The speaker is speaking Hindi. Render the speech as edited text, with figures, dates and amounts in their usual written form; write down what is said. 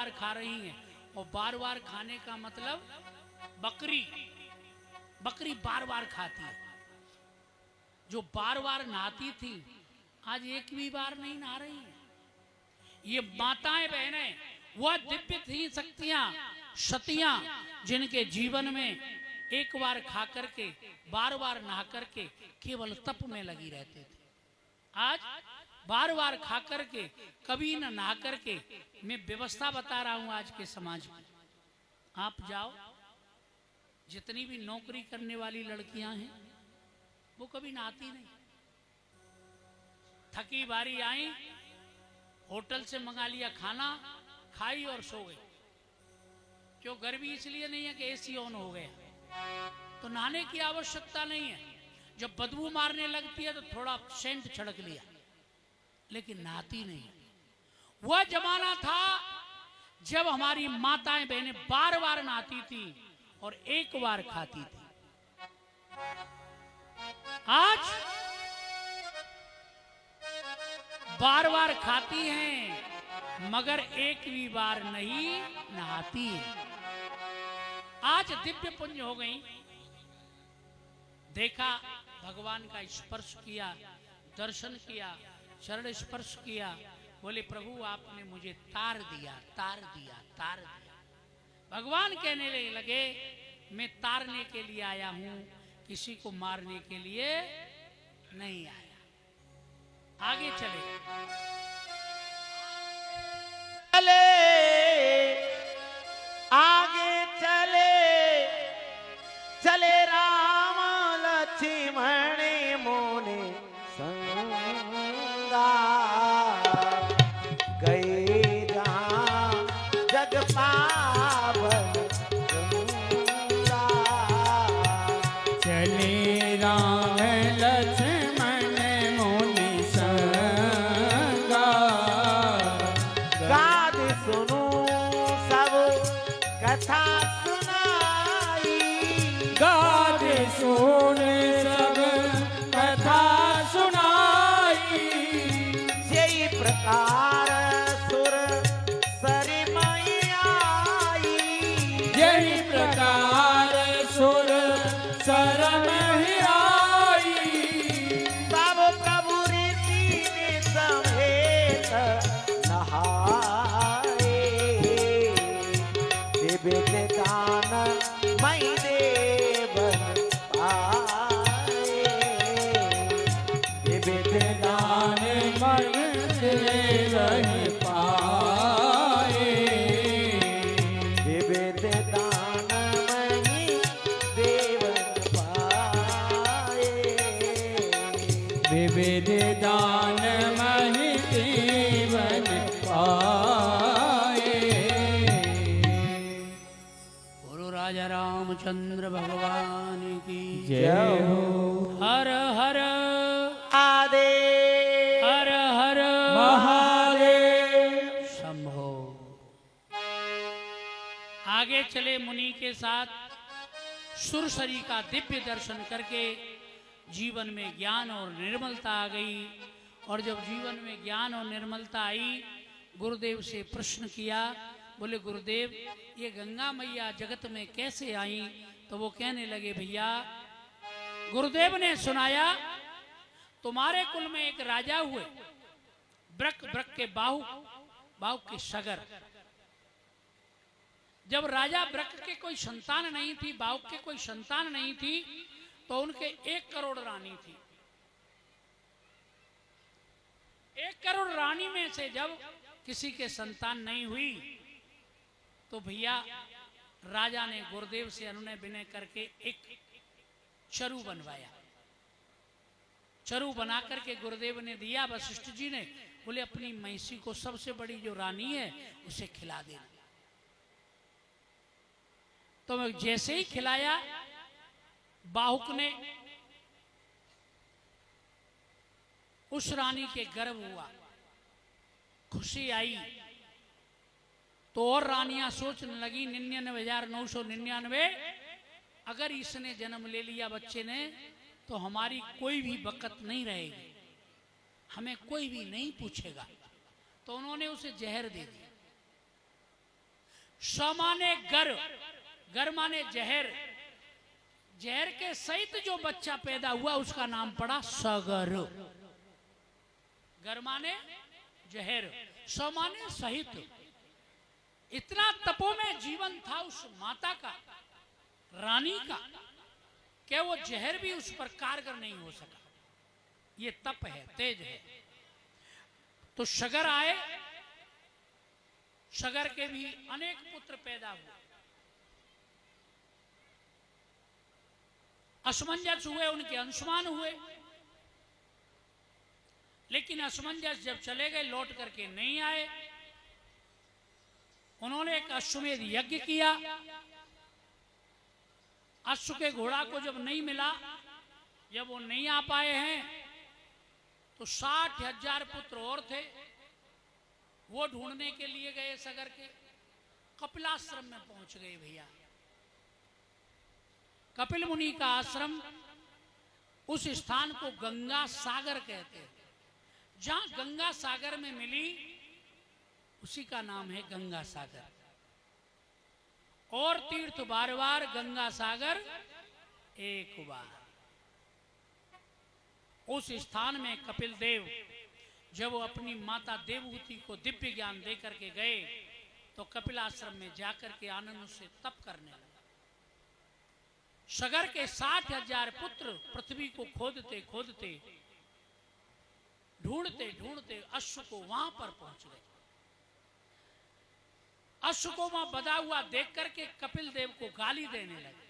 बार खा रही हैं। और बार बार खाने का मतलब बकरी बार बार खाती है। जो बार बार नहाती थी आज एक भी बार नहीं नहा रही है। ये माताएं बहनें वह दिव्य थी शक्तियां सतियां जिनके जीवन में एक बार खा करके बार बार नहा करके केवल तप में लगी रहते थे। आज बार बार खा करके कभी न नहा करके मैं व्यवस्था बता रहा हूं आज के समाज में। आप जाओ, जितनी भी नौकरी करने वाली लड़कियां हैं वो कभी नहाती नहीं। थकी बारी आई, होटल से मंगा लिया खाना, खाई और सो गई। क्यों? गर्मी इसलिए नहीं है कि एसी ऑन हो गया, तो नहाने की आवश्यकता नहीं है। जब बदबू मारने लगती है तो थोड़ा सेंट छिड़क लिया, लेकिन नहाती नहीं। वह जमाना था जब हमारी माताएं बहनें बार बार नहाती थी और एक बार खाती थी। आज बार बार खाती हैं मगर एक भी बार नहीं नहाती है। आज दिव्य पुंज हो गई, देखा भगवान का स्पर्श किया, दर्शन किया, चरण स्पर्श किया, बोले प्रभु आपने मुझे तार दिया, तार दिया, तार दिया। भगवान कहने लगे मैं तारने के लिए आया हूं, किसी को मारने के लिए नहीं आया। आगे चले आगे चले राम लक्ष्मण मोने संगा, गए जहां जग पावन गंगा। चले राम लक्ष्मण मुनि संगा, गाद सुनो सब कथा सुनाई, गाद सुन सब कथा सुनाई। जय प्रकार सुर सरिमई आई, यही प्रकार सुर शरण ही आई। तब प्रभु ऋषि ने समेत नहाए, दिव्य दान मई देवन पाए, दिव्य दान मन रही पाए, दिव्य दान मई देवन पाए। विविध दान महि जीवन पाए। गुरु राजा रामचंद्र भगवान की जय हो। हर हर आदे हर हर महादेव शंभो। आगे चले मुनि के साथ सुरसरी का दिव्य दर्शन करके जीवन में ज्ञान और निर्मलता आ गई। और जब जीवन में ज्ञान और निर्मलता आई, गुरुदेव से प्रश्न किया, बोले गुरुदेव ये गंगा मैया जगत में कैसे आई? तो वो कहने लगे भैया, गुरुदेव ने सुनाया तुम्हारे कुल में एक राजा हुए, ब्रक के बाहु के सगर। जब राजा ब्रक के कोई संतान नहीं थी, बाहु के कोई संतान नहीं थी, तो उनके 1 करोड़ रानी थी। 1 करोड़ रानी में से जब किसी के संतान नहीं हुई तो भैया राजा ने गुरुदेव से अनुनय विनय करके एक चरु बनवाया। चरु बना करके गुरुदेव ने दिया, वशिष्ठ जी ने बोले अपनी महिषी को, सबसे बड़ी जो रानी है उसे खिला देना। तो मैं जैसे ही खिलाया, बाहुक ने उस रानी के गर्भ हुआ, खुशी आई। तो और रानियां सोचने लगी 99,999 अगर इसने जन्म ले लिया बच्चे ने तो हमारी कोई भी बकत नहीं रहेगी, हमें कोई भी नहीं पूछेगा। तो उन्होंने उसे जहर दे दिया। स माने गर, गर माने जहर, जहर के सहित जो बच्चा पैदा हुआ उसका नाम पड़ा सगर। गर माने जहर, स माने सहित। इतना तपो में जीवन था उस माता का, रानी का, कि वो जहर भी उस पर कारगर नहीं हो सका। ये तप है, तेज है। तो सगर आए, सगर के भी अनेक पुत्र पैदा हुए, असमंजस हुए, उनके अंशुमान हुए। लेकिन असमंजस जब चले गए, लौट करके नहीं आए। उन्होंने एक अश्वमेध यज्ञ किया। अश्व के घोड़ा को जब नहीं मिला, जब वो नहीं आ पाए हैं, तो 60,000 पुत्र और थे, वो ढूंढने के लिए गए सगर के। कपिलाश्रम में पहुंच गए भैया। कपिल मुनि का आश्रम, उस स्थान को गंगा सागर कहते हैं। जहां गंगा सागर में मिली, उसी का नाम है गंगा सागर। और तीर्थ बार बार, गंगा सागर एक बार। उस स्थान में कपिल देव जब वो अपनी माता देवहूति को दिव्य ज्ञान दे करके गए, तो कपिलाश्रम में जाकर के आनंद से तप करने लगे। सगर के 60,000 पुत्र पृथ्वी को खोदते खोदते, ढूंढते ढूंढते अश्व को वहां पर पहुंच गए। अश्व को वहां बधा हुआ देख करके कपिल देव को गाली देने लगे।